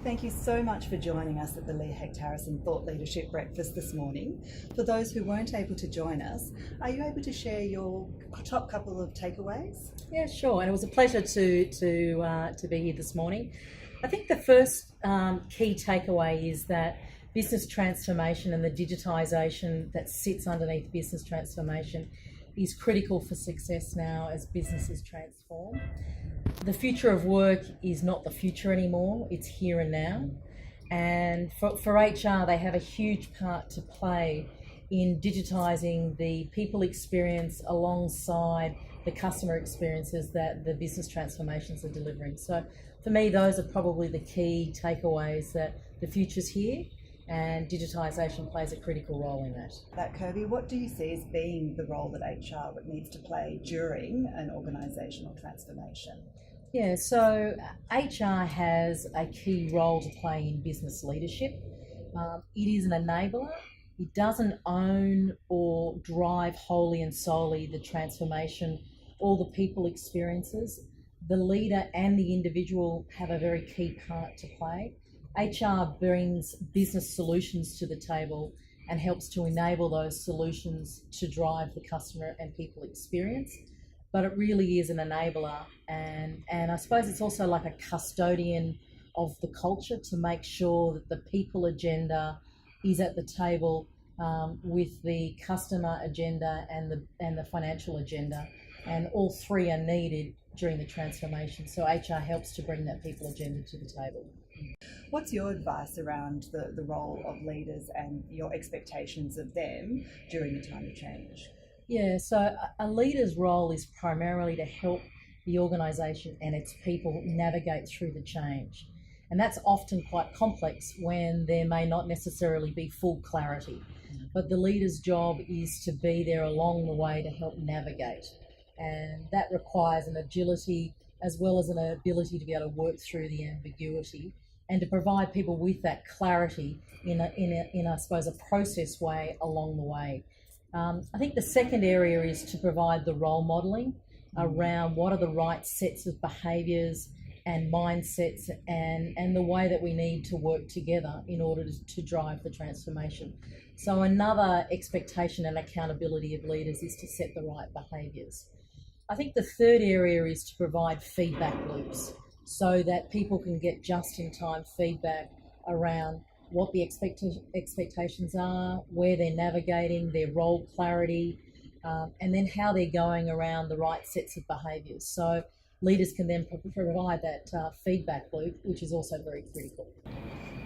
Thank you so much for joining us at the Lee Hecht Harrison Thought Leadership Breakfast this morning. For those who weren't able to join us, are you able to share your top couple of takeaways? Yeah, sure. And it was a pleasure to be here this morning. I think the first key takeaway is that business transformation and the digitisation that sits underneath business transformation is critical for success now as businesses transform. The future of work is not the future anymore, it's here and now. And for HR, they have a huge part to play in digitising the people experience alongside the customer experiences that the business transformations are delivering. So for me, those are probably the key takeaways, that the future's here and digitisation plays a critical role in that. Kirby, what do you see as being the role that HR needs to play during an organisational transformation? Yeah, so HR has a key role to play in business leadership. It is an enabler. It doesn't own or drive wholly and solely the transformation or the people experiences. The leader and the individual have a very key part to play. HR brings business solutions to the table and helps to enable those solutions to drive the customer and people experience. But it really is an enabler, and I suppose it's also like a custodian of the culture to make sure that the people agenda is at the table with the customer agenda and the financial agenda, and all three are needed during the transformation. So HR helps to bring that people agenda to the table. What's your advice around the role of leaders and your expectations of them during the time of change? Yeah, so a leader's role is primarily to help the organisation and its people navigate through the change. And that's often quite complex when there may not necessarily be full clarity. But the leader's job is to be there along the way to help navigate. And that requires an agility as well as an ability to be able to work through the ambiguity and to provide people with that clarity in I suppose, a process way along the way. I think the second area is to provide the role modelling around what are the right sets of behaviours and mindsets and the way that we need to work together in order to drive the transformation. So another expectation and accountability of leaders is to set the right behaviours. I think the third area is to provide feedback loops so that people can get just-in-time feedback around what the expectations are, where they're navigating, their role clarity, and then how they're going around the right sets of behaviours. So leaders can then provide that feedback loop, which is also very critical.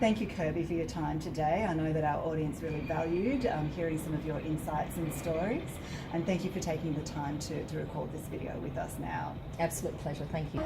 Thank you, Kirby, for your time today. I know that our audience really valued hearing some of your insights and stories, and thank you for taking the time to record this video with us now. Absolute pleasure. Thank you.